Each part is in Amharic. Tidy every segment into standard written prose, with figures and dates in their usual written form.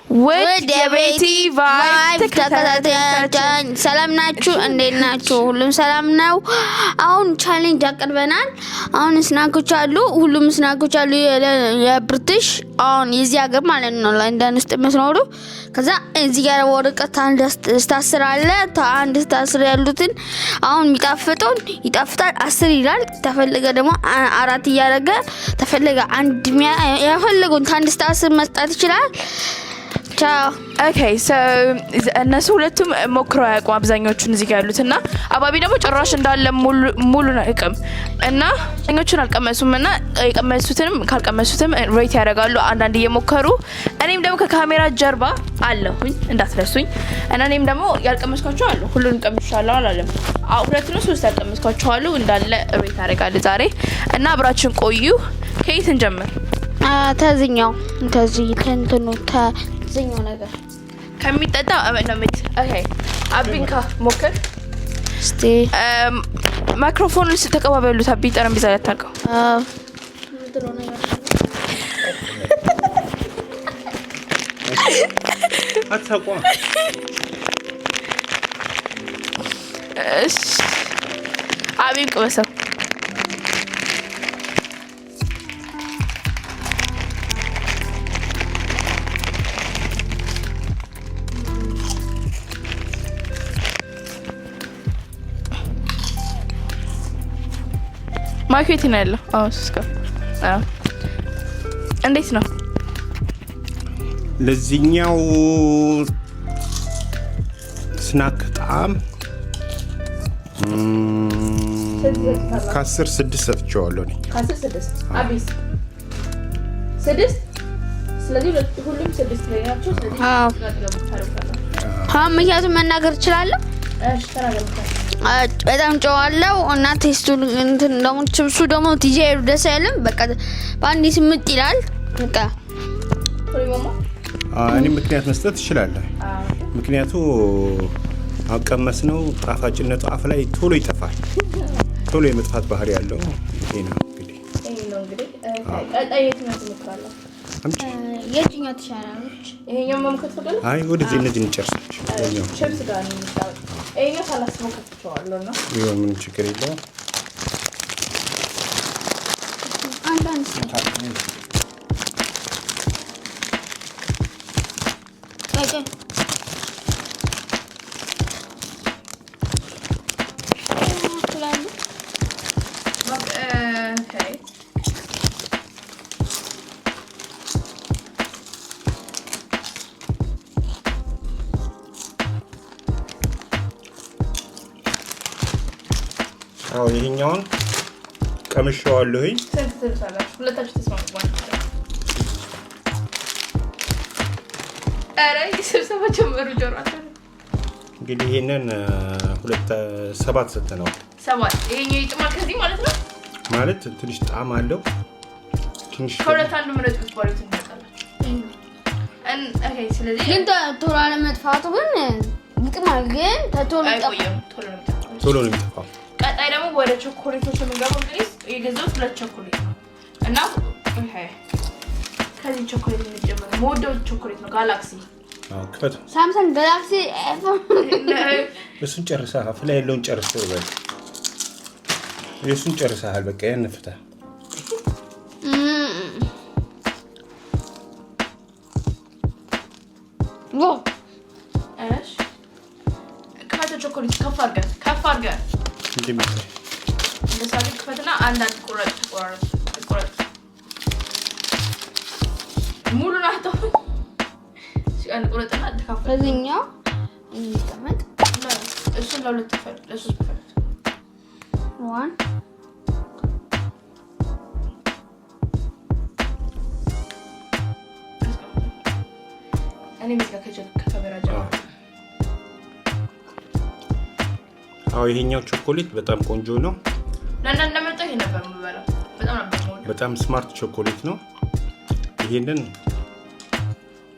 ውድ የቤቲ ቫይብ ተከታታዮቻችን ሰላም ናችሁ? እንዴት ናችሁ? ሁሉም ሰላም ነው? አሁን ቻሌንጅ አቅርበናል። አሁን ስናኮች አሉ፣ ሁሉም ስናኮች አሉ የብሪቲሽ አሁን የዚህ ሀገር ማለት ነው ለንደን ውስጥ መስኖሩ። ከዛ እዚህ ጋር ወረቀት አንድ ስታስራለ አንድ ስታስር ያሉትን አሁን የሚጣፍጠውን ይጣፍጣል 10 ይላል። ተፈልገ ደግሞ 4 እያደረገ ተፈልገ አንድ ያፈልገውን አንድ ስታስር መስጣት ይችላል። Okay, so እነሱ ሁለቱም ሞክረው ያውቁ አብዛኞቹን እዚህ ጋር ያሉትና አባቢ ደግሞ ጭራሽ እንዳለ ሙሉ ነው አይቀም እና እኞቹን አልቀመሱምና የቀመሱትንም ካልቀመሱትም ሬት ያደርጋሉ አንዳንድ እየሞከሩ። እኔም ደግሞ ከካሜራ ጀርባ አለሁኝ እንዳትረሱኝ። እና እኔም ደግሞ ያልቀመስኳቸው አሉ ሁሉንም ቀምሻለሁ አላለም። ሁለት ነው 3 ያልቀመስኳቸው አሉ እንዳለ ሬት ያደርጋል ዛሬ። እና አብራችን ቆዩ። ከየት እንጀምር? ተዝኛው ተዚህ ከንተኑ ተዝኛው ነገር ከሚጠጣ አመናመት ኦኬ አብንካ ሞከር እስቲ ማይክሮፎን ውስጥ ተቀባበሉት። አቢ ጠረጴዛ ላይ ታርቀው ምንድን ነው ነገር አታቋ አቢን ቀበሰው ማርኬት ነው ያለው። እስከ እንዴት ነው ለዚህኛው ስናክ ጣም ከ10 6 ሰጥቼዋለሁ እኔ ከ10 6 አቢስ 6 ስለዚህ ሁሉም 6 ላይ ናቸው። ስለዚህ ምክንያቱም መናገር እችላለሁ። እሺ ተናገር። በጣም ጨዋለው እና ቴስቱ እንትን ደግሞ ችብሱ ደግሞ ቲጄሩ ደስ አይልም። በቃ ባንዲ ስምጥ ይላል። በቃ እኔ ምክንያት መስጠት እችላለሁ። ምክንያቱ አቀመስ ነው ጣፋጭነቱ አፍ ላይ ቶሎ ይጠፋል። ቶሎ የመጥፋት ባህሪ ያለው ይሄ ነው እንግዲህ ቀጣይት ነው ትሞክራለህ? የትኛው ተሻላለች? ይሄኛው መምከት ፈቀደ? አይ ወደዚህ እነዚህ እንጨርሳቸው። ችፕስ ጋር ነው የሚጣው። ይሄኛው ሳላስበው ከተቸዋለሁ ነው። ይሄው ምን ችግር የለውም። አንዳንድ አው ይሄኛውን ቀምሼዋለሁኝ። ተልተልታላችሁ ሁለታችሁ ተስማምቷል። አረ ይስብሰባ ጀመሩ ጆሮአቸው እንግዲህ ይሄንን 7 ሰጥተናል። 7 ይሄኛው ይጥማል ከዚህ ማለት ነው። ማለት ትንሽ ጣዕም አለው። ትንሽ ከሁለት አንዱ ምረጥ ብትባሉት እንጠጣላችሁ። ኦኬ ስለዚህ ግን ቶሎ ለመጥፋቱ ግን ይጥማል ግን ቶሎ ነው የሚጠፋው። ቀጣይ ደግሞ ወደ ቾኮሌቶች የምንገባው እንግዲህ የገዛሁት 2 ቾኮሌት ነው እና ኦኬ ከዚህ ቾኮሌት እንጀምር። ሞደው ቾኮሌት ነው ጋላክሲ ከፈት ሳምሰንግ ጋላክሲ እሱን ጨርሰሃል። አፍ ላይ ያለውን ጨርሰህ በል እሱን ጨርሰሃል። በቃ ያንፍታ እሺ ከፈት ቾኮሌት ከፍ አድርገህ እንደምታይ እንደሳለ ከፈትና አንዳንድ ቁራጭ ሙሉ ናቸው። ሲአን ቁራጭና ተካፈለ ከዚህኛው ይተመጥ እሱን ለሁለት ተፈል ለሶስት ተፈል 1 እኔ መስከከጀ ከፈበራጃ አው ይሄኛው ቾኮሌት በጣም ቆንጆ ነው። ለና እንደመጣ ይሄ ነበር የምበላው። በጣም ስማርት ቾኮሌት ነው። ይሄንን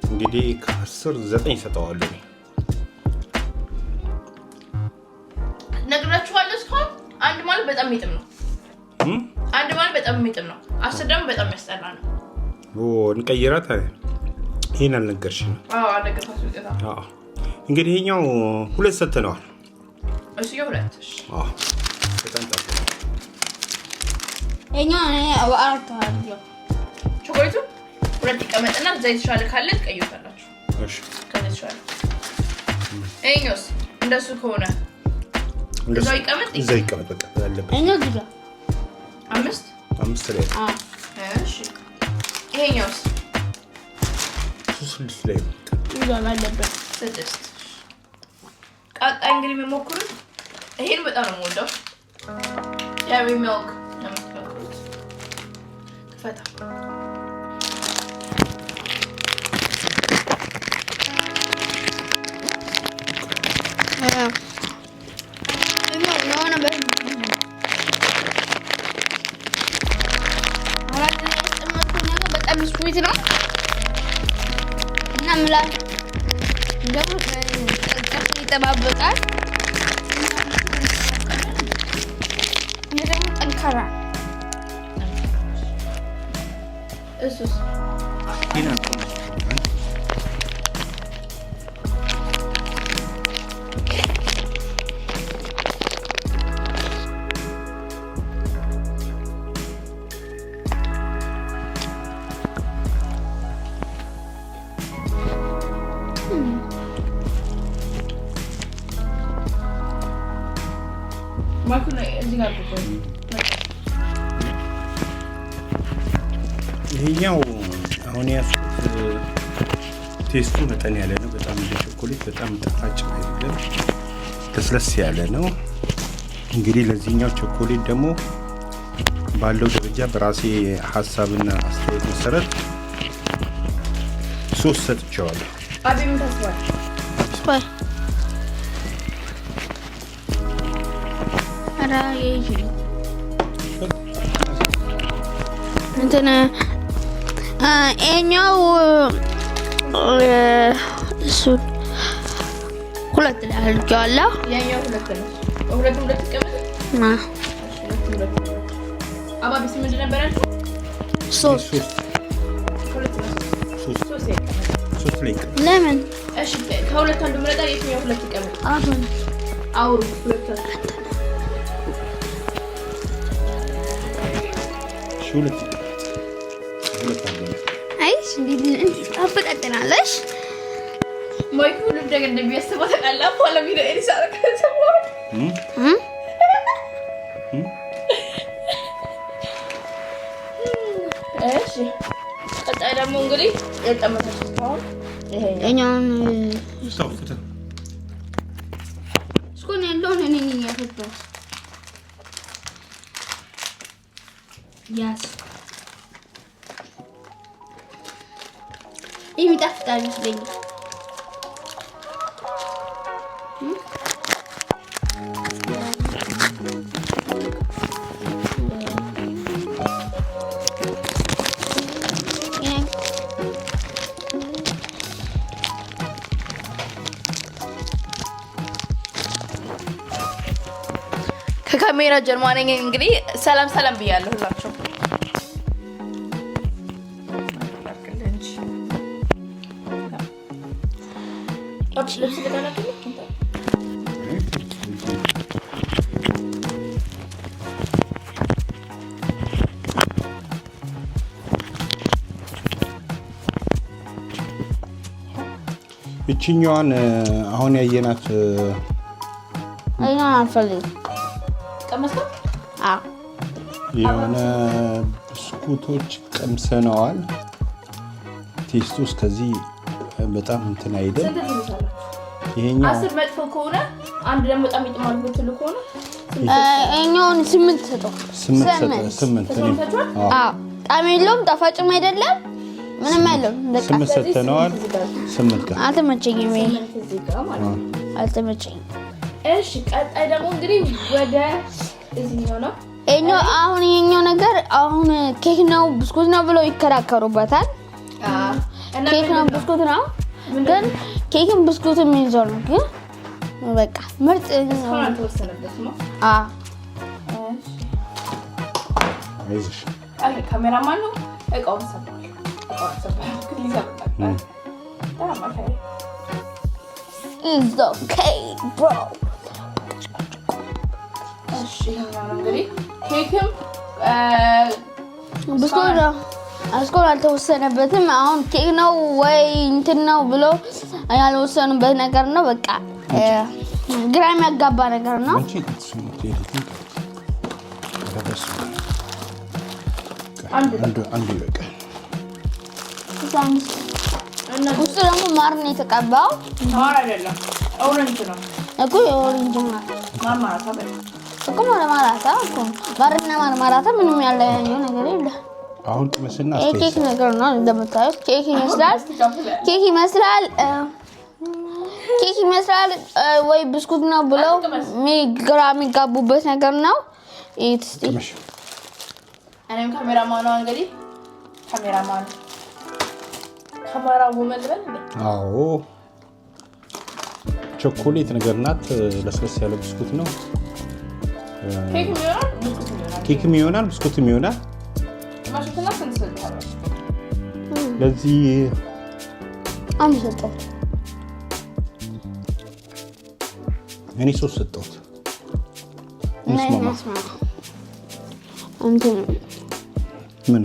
እንግዲህ ከ10 9 ሰጠዋለሁ። ነግራችኋለሁ። እስካሁን አንድ ማለት በጣም የሚጥም ነው። አንድ ማለት በጣም የሚጥም ነው። 10 ደግሞ በጣም ያስጠላ ነው። እንቀይራት። ይሄን አልነገርሽም? አዎ አልነገርኳችሁ ውጤታ። አዎ እንግዲህ ይሄኛው 2 ሰጥተነዋል። እሺ 2 እሺ። አዎ በጣም ጣፋጭ ይሄኛው እኔ አባርታለሁ። ቾኮሌቱ 2 ይቀመጥና ዘይት ሻለ ካለ ትቀይሩታላችሁ። እሺ ከዚህ ሻለ ይሄኛውስ እንደሱ ከሆነ እንደዛ ይቀመጥ በቃ ያለበት ይሄኛው ግዛ 5 ላይ እሺ ይሄኛውስ 6 ላይ ግዛ ያለበት 6 ቀጣይ እንግዲህ የምሞክሩት ይሄን በጣም ነው የምወደው ያው የሚያውቅ ለምትሞክሩት ፈታ ስዊት ነው እና ምላስ እንደው ይጠባበቃል። እንደው ጠንካራ እሱስ ይሄኛው አሁን ያስኩት ቴስቱ መጠን ያለ ነው። በጣም እንደ ቾኮሌት በጣም ጣፋጭ አይደለም፣ ለስለስ ያለ ነው። እንግዲህ ለዚህኛው ቾኮሌት ደግሞ ባለው ደረጃ በራሴ ሀሳብና አስተያየት መሰረት 3 ሰጥቼዋለሁ። አቤ ምን ታስባለህ? አራ ይሄ እንትን እኛው እሱ 2 ላይ አድርጌዋለሁ። ያኛው 2 ነው። 2 ይቀመጥ አባቢ ስምንት ነበር ያልኩት 3 ላይ ለምን? እሺ ከሁለት አንዱ ምረጣ። የትኛው 2 ይቀመጥ? አሁን አውሩ 2 አይሽ እንዴት ታፈጣጥናለሽ? ማይኩ ልደግ እንደሚያስበው ተቃላ በኋላ ቪዲዮ ኤዲት አደረገው። እሺ ቀጣይ ደግሞ እንግዲህ የጠመተሽ ታውን እኛውን ስታውቁት እስኮን ያለውን እኔ ነኝ ያፈጣው ያስ ይጣፍጣል ይመስለኛል። ከካሜራ ጀርባ ነኝ። እንግዲህ ሰላም ሰላም ብያለሁ ሁላችሁ። እቺኛዋን አሁን ያየናት አይና አልፈልግ ቀመስከው? አዎ የሆነ ብስኩቶች ቀምሰነዋል። ቴስቱ እስከዚህ በጣም እንትን አይደል። ይሄኛው 10 መጥፎ ከሆነ አንድ ደግሞ በጣም ይጥማል ብትሉ ከሆነ እኛውን 8 ሰጠው። 8 አዎ ጣም የለውም፣ ጣፋጭም አይደለም፣ ምንም አይደለም። 8 ሰጥተነዋል። 8 ጋር አልተመቸኝም። እዚህ ጋር ማለት ነው አልተመቸኝም። እሺ ቀጣይ ደግሞ እንግዲህ ወደ እዚህኛው ነው። እኛው አሁን የኛው ነገር አሁን ኬክ ነው ብስኩት ነው ብለው ይከራከሩበታል። ኬክ ነው ብስኩት ነው ግን ኬክም ብስኩትም ይዘው ነው ግን በቃ ምርጥ ነው። ተወሰነበት ነው። አይዞሽ ካሜራማን ነው እቃውን ሰባል Damn, okay. It's okay, bro. እሺ እንግዲህ ኬክም ብስኩት አስኮል አልተወሰነበትም። አሁን ኬክ ነው ወይ እንትን ነው ብሎ ያልወሰኑበት ነገር ነው። በቃ ግራ የሚያጋባ ነገር ነው። አንዱ ይበቃል። ውስጡ ደግሞ ማር ነው የተቀባው። ማር አይደለም ኦሬንጅ ነው እኮ ኦሬንጅ ነው። ማርማራታ እኮ ማርማራታ እኮ ማርና ማርማራታ ምንም ያለያየው ነገር የለም። አሁን ቅመስና ኬክ ነገር ነው እንደምታዩት። ኬክ ይመስላል ወይ ብስኩት ነው ብለው ግራ የሚጋቡበት ነገር ነው። እስቲ እኔም ካሜራማን ነው እንግዲህ ካሜራማን ካሜራው መልበል እንዴ? አዎ ቾኮሌት ነገር ናት። ለስለስ ያለ ብስኩት ነው። ኬክም ይሆናል ብስኩትም ይሆናል። ማሽተና ስንሰጣው ለዚህ አንድ ሰጠው። እኔ ሶስት ሰጠሁት። ነስማ እንትን ምን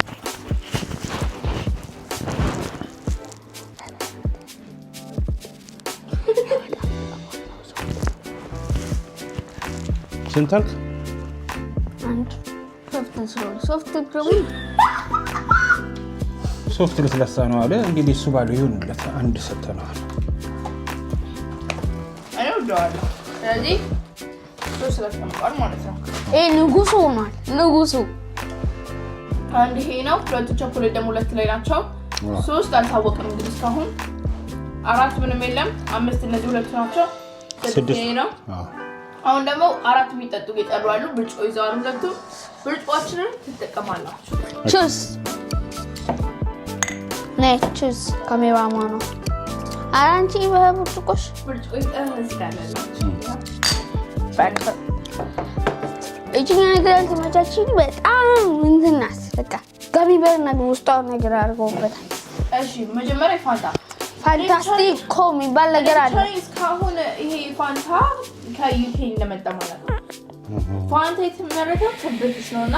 ስንታልክ አንድ ሶፍት ለስላሳ ነው አለ። እንግዲህ እሱ ባለው ይሁንለት። አንድ ሰጠናል። አይው ዳላ ስለዚህ ሶስት ለተመጣጣን ማለት ነው። ንጉሱ ሆኗል። ንጉሱ አንድ ይሄ ነው። ሁለቱ ቸኮሌት ደግሞ ሁለት ላይ ናቸው። ሶስት አልታወቀም እንግዲህ እስካሁን። አራት ምንም የለም። አምስት እነዚህ ሁለቱ ናቸው። ስድስት ነው። አሁን ደግሞ አራት የሚጠጡ ጌጣሉ አሉ። ብርጭቆ ይዘዋል ሁለቱ። ብርጭቆአችንን ትጠቀማላችሁ። ቹስ ነይ ቹስ ካሜራማኑ አራንቺ በብርጭቆሽ ብርጭቆ ይጠራዝጋላችሁ። በቃ እቺኛ ነገር ተመቻችኝ በጣም እንትናስ በቃ ጋቢ በርና ውስጧ ነገር አድርገውበታል። እሺ መጀመሪያ ፋንታስቲክ ኮም ይባል ነገር አለ። እስካሁን ይሄ ፋንታ ከዩኬ እንደመጣ ማለት ነው። ፋንታ የተመረተው ከብሪቲሽ ነውና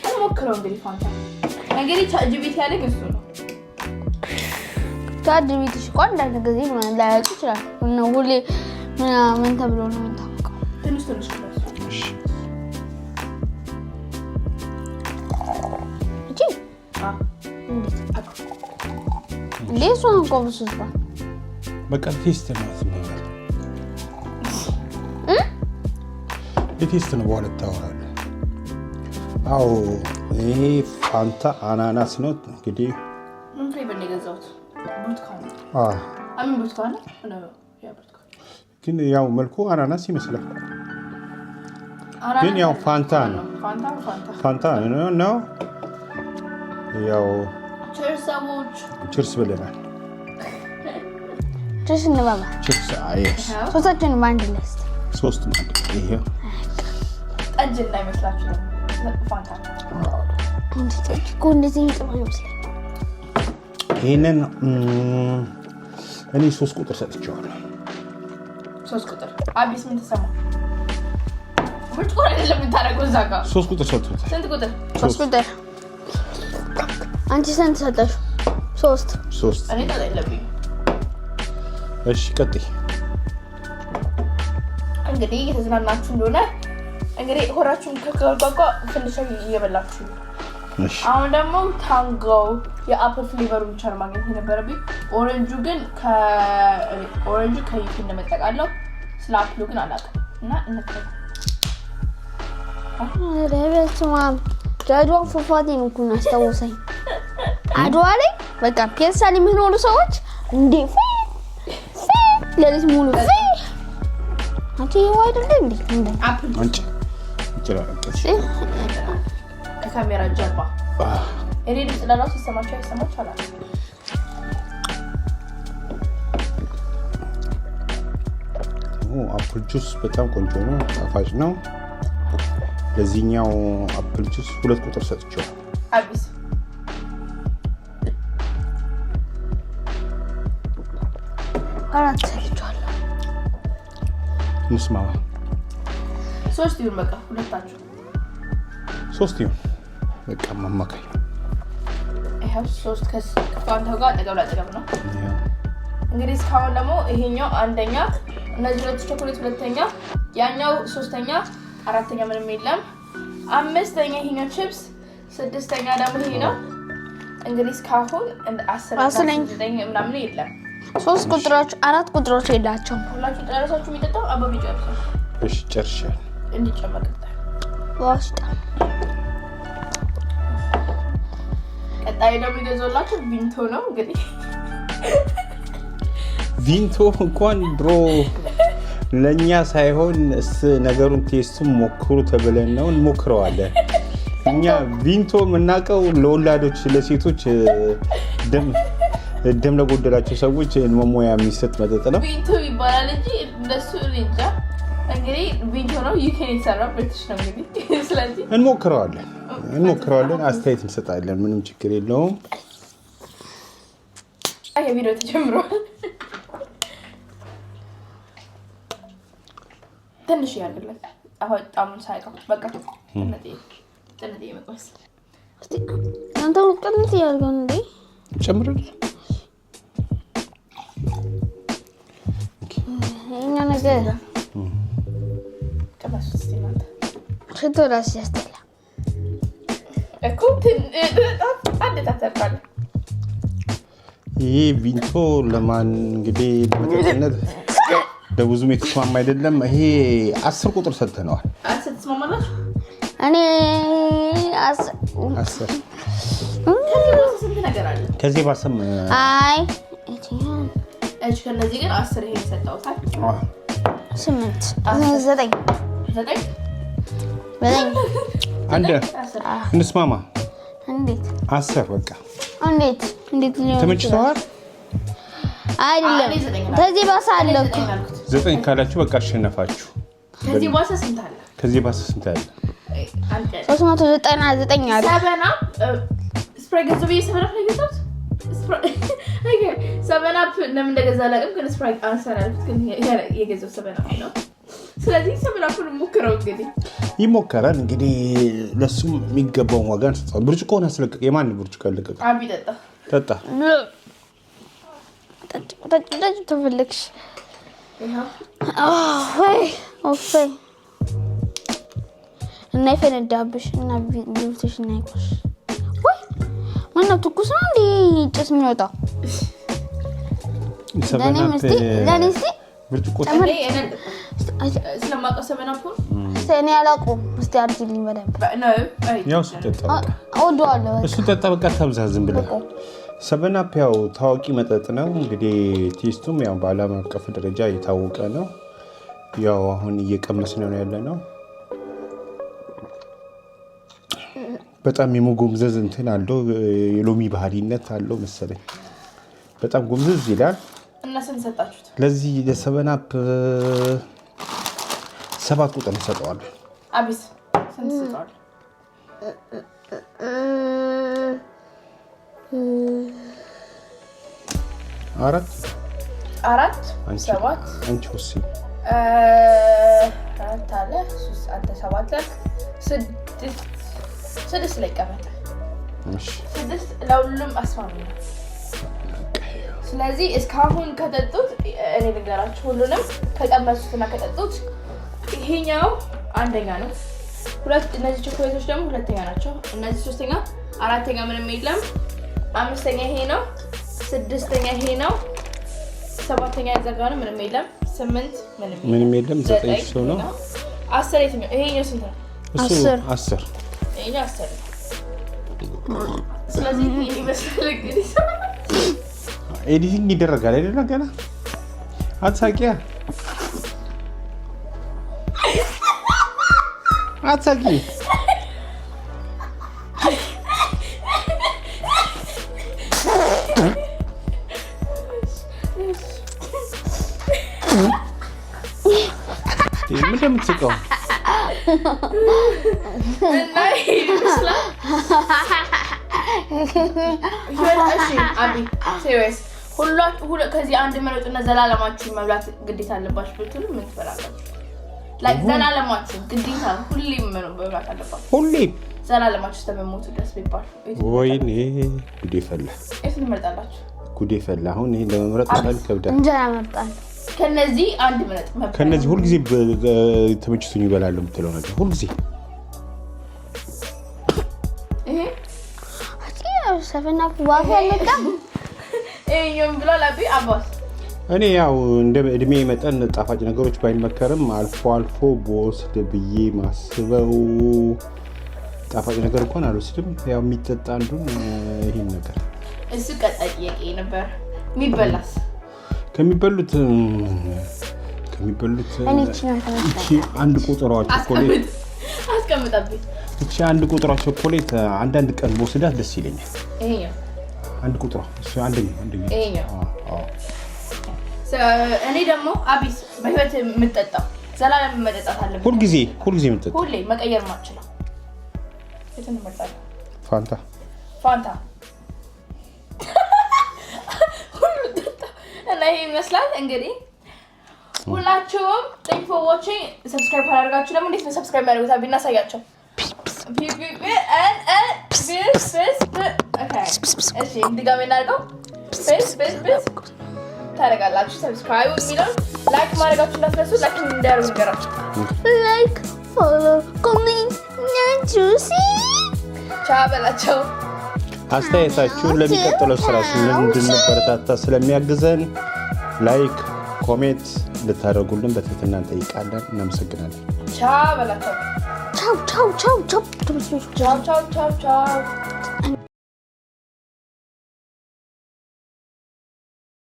እንሞክረው እንግዲህ ፋንታ እንግዲህ ቻጂቢቲ ያለኝ እሱ ነው። ቻጂቢቲ ቆንጆ ነገር ምን ላያውቅ ይችላል ነው ሁሌ ምን ተብሎ ነው የምታውቀው? ትንሽ እሺ እቺ እንዴት ነው ቆብሱታ በቃ ቴስት ነው ማለት ቴስት ነው በኋላ ታወራለህ። አዎ ይሄ ፋንታ አናናስ ነው እንግዲህ ምን ፍሌቨር ነው የገዛሁት? ብርቱካን አምን ብርቱካን ነው ያ ብርቱካን ግን ያው መልኩ አናናስ ይመስላል። ግን ያው ፋንታ ነው ፋንታ ነው ያው ቺርስ ብለናል። ቺርስ እንበላ ቺርስ አይስ ሶስታችን ማንድ ለስት ሶስት ማንድ ይሄ ጠጅ እንዳይመስላችሁ ፋንታ እንደዚህ ጥሩ ይመስላል። ይሄንን እኔ 3 ቁጥር ሰጥቼዋለሁ። 3 ቁጥር አቢስ ምን ተሰማ? ብርጭቆ አይደለም የምታደርገው እዛ ጋር 3 ቁጥር ሰጥቶታል። ስንት ቁጥር? 3 ቁጥር። አንቺ ስንት ሰጠሽ? 3 እኔ ታለብኝ። እሺ ቀጥይ። እንግዲህ እየተዝናናችሁ እንደሆነ እንግዲህ ሆራችሁን ከከጓጓ ትንሽ እየበላችሁ እሺ። አሁን ደግሞ ታንጎ የአፕል ፍሌቨሩን ቻር ማግኘት የነበረብኝ ኦሬንጁ ግን ከኦሬንጁ ከዩኬ እንደመጠቃለው ስለ አፕሉ ግን አላውቅም እና እንከታተል። ለበስማም ጃድዋ ፏፏቴ ነው እኮ አስታውሰኝ። አድዋ ላይ በቃ ፒያሳ ላይ የሚኖሩ ሰዎች እንዴ ለሊት ሙሉ አንቺ አይደለ እንዴ አፕል አንቺ ይችላል ከካሜራ ጀርባ እኔ ድምጽ ለራሱ ይሰማችሁ አይሰማችሁ አላ አፕል ጁስ በጣም ቆንጆ ነው፣ ጣፋጭ ነው። ለዚህኛው አፕል ጁስ 2 ቁጥር ሰጥቼው አቢስ 4 ሰጥቻለሁ። እንስማማ 3 ይሁን በቃ ሁለታችሁ 3 ይሁን በቃ ማማካይ ይሄው 3 ከፋንታው ጋር አጠገብ ነው። እንግዲህ እስካሁን ደግሞ ይሄኛው አንደኛ እነዚህ ሁለት ቸኮሌት ሁለተኛ ያኛው ሶስተኛ አራተኛ ምንም የለም አምስተኛ ይሄኛው ቺፕስ ስድስተኛ ደግሞ ይሄ ነው። እንግዲህ እስካሁን 10 ምናምን የለም 3 ቁጥሮች 4 ቁጥሮች የላቸውም። ሁላችሁ ጨረሳችሁ የሚጠጣው አባቢ ጨርሷል። እሺ ጨርሻለሁ። እንዲጨመር ዋስጣ ቀጣይ ደግሞ ይገዛላችሁ ቪንቶ ነው። እንግዲህ ቪንቶ እንኳን ድሮ ለኛ ሳይሆን ነገሩን ቴስቱን ሞክሩ ተብለን ነው እንሞክረዋለን። እኛ ቪንቶ የምናውቀው ለወላዶች ለሴቶች ደም ለጎደላቸው ሰዎች መሞያ የሚሰጥ መጠጥ ነው። ቪንቶ ይባላል እንጂ እንደሱ እንጃ። እንግዲህ ቪንቶ ነው ዩኬን የተሰራው ብሪቲሽ ነው። እንግዲህ ስለዚህ እንሞክረዋለን አስተያየት እንሰጣለን። ምንም ችግር የለውም። የቪዲዮ ተጀምሯል። ትንሽ ያርግለት አሁን ጣሙን ሳይቀር በቃ ትንሽ መቆስ አንተ ወጥተህ ያርገው እንዴ ጨምረን እኛ ነገር ከማስ ሲማት ሽቶራስ ያስተላ እኮ አንድ ታተርፋለ። ይሄ ቪንቶ ለማን እንግዲህ ለመጠጥነት ለብዙም የተስማማ አይደለም። ይሄ 10 ቁጥር ሰጥተነዋል። 10 ተስማማላችሁ? እኔ 10 ስንት ነገር አለ ከዚህ ባሰም አይ እሺ ከነዚህ ግን 10 ይሄ ሰጣውታል። 8 9 አንድ እንስማማ። እንዴት 10 በቃ እንዴት ተመችተዋል? አይደለም ከዚህ ባሰ አለ እኮ 9 ካላችሁ በቃ አሸነፋችሁ። ከዚህ ባሰ ስንት አለ? ከዚህ ባሰ ስንት አለ? 399 አለ። ሰበና ስፕራይ ገዝቶ ሰበና ፈይቶት ሰበና ለምን እንደገዛ አላውቅም፣ ግን ስፕራይ አንሰራለት ግን የገዛው ሰበና ነው። ስለዚህ ሰበና ሁሉ ሞክረው እንግዲህ ይሞከራል። እንግዲህ ለሱም የሚገባውን ዋጋ እንሰጣለን። ብርጭቆውን አስለቀቅ። የማን ብርጭቆ አለቀቀ? አቢ ጠጣ ተፈልክሽ ኦፌ እና ይፈነዳብሽ እና ቢልትሽ እና ይቆሽ ወይ ማነው ትኩስ ነው እንዴ ጭስ የሚወጣው? ለኔ ብርጭቆ ስለማውቀው ሰበናፑ እኔ አላውቀውም። እስቲ አርጂልኝ በደንብ ያው ስጠጣ እወደዋለሁ። እሱ ጠጣ በቃ ተብዛ ዝም ብለህ ሰበናፕ ያው ታዋቂ መጠጥ ነው። እንግዲህ ቴስቱም ያው በዓለም አቀፍ ደረጃ የታወቀ ነው። ያው አሁን እየቀመስነው ነው ያለነው። በጣም የመጎምዘዝ እንትን አለው፣ የሎሚ ባህሪነት አለው መሰለኝ። በጣም ጎምዘዝ ይላል። እና ስንት ሰጣችሁት? ለዚህ ለሰበናፕ 7 ቁጥር እንሰጠዋለን። አቢስ ስንት ሰጠዋል? 4 7 አንቺ ወሲ 4 አለ 3 አንተ 7 ላይ 6 ላይ ቀመጣ። እሺ 6 ለሁሉም አስማሚ ነው። ስለዚህ እስካሁን ከተጡት እኔ ልንገራችሁ፣ ሁሉንም ከቀመሱትና ከጠጡት ይሄኛው አንደኛ ነው። እነዚህ ቾኮሌቶች ደግሞ ሁለተኛ ናቸው። እነዚህ ሶስተኛ፣ አራተኛ ምንም የለም። አምስተኛ ይሄ ነው። ስድስተኛ ይሄ ነው። ሰባተኛ ያዘጋ ነው፣ ምንም የለም። 8 ምንም የለም። 9 ሰው ነው። 10 የትኛው? ይሄኛው ስንት ነው? 10 ይሄኛው 10 ነው። ስለዚህ ይሄ ይመስላል እንግዲህ ኤዲቲንግ ይደረጋል አይደል? ገና አትሳቂያ አትሳቂ። ምንድን ነው የምትስቀው? ከዚህ አንድ ምረጡና ዘላለማችሁን መብላት ግዴታ አለባችሁ ብትሉ ምን ትበላላችሁ? ላይ ዘላለማችሁ ግዴታ ሁሌም መብላት አለባችሁ። ሁሌም ዘላለማችሁ ተመሞቱ ደስ ቢባል ወይኔ ጉዴ ፈላ። እሱ ትመርጣላችሁ? ጉዴ ፈላ። አሁን ይሄን ለመምረጥ በጣም ይከብዳል። እንጀራ እመርጣለሁ። ከነዚህ አንድ ምረጥ። ከነዚህ ሁልጊዜ ተመችቶኝ ይበላል የምትለው ነገር ሁልጊዜ ሰፈና ዋፋ ለካ እዩም ብሏል አባስ። እኔ ያው እንደ እድሜ መጠን ጣፋጭ ነገሮች ባይመከርም አልፎ አልፎ በወስድ ብዬ ማስበው ጣፋጭ ነገር እንኳን አልወስድም። ያው የሚጠጣ አንዱን ይሄን ነገር እሱ ቀጣይ ጥያቄ ነበር። የሚበላስ ከሚበሉት እቺ አንድ ቁጥሯ ቾኮሌት አስቀምጣብኝ። እቺ አንድ ቁጥሯ ቾኮሌት አንዳንድ ቀን በወስዳት ደስ ይለኛል። ይሄኛው አንድ ቁጥሯ እሱ አንደኛ ይሄኛው እኔ ደግሞ አቢስ በህይወት የምጠጣው ዘላለም መጠጣት አለብኝ። ሁልጊዜ የምጠጣው ሁሌ መቀየር ማችለው የትን መጣጣ ፋንታ ሁሉ ጠጣ እና ይሄ ይመስላል እንግዲህ ሁላችሁም thank for watching subscribe አድርጋችሁ ደግሞ እንዴት ነው subscribe ያደርጉት አቢ እናሳያቸው እሺ እንድጋሜ እናድርገው ታረጋላችሁ ሰብስክራይብ የሚለው ላይክ ማድረጋችሁ እንዳትረሱ ላይክ እንዲያደርጉ ንገራችሁ ላይክ ፎሎ ኮሜንት ጁሲ ቻው በላቸው አስተያየታችሁን ለሚቀጥለው ስራችን እንድንበረታታ ስለሚያግዘን ላይክ ኮሜንት እንድታደርጉልን በትህትና እንጠይቃለን። እናመሰግናለን። ቻው በላቸው ቻው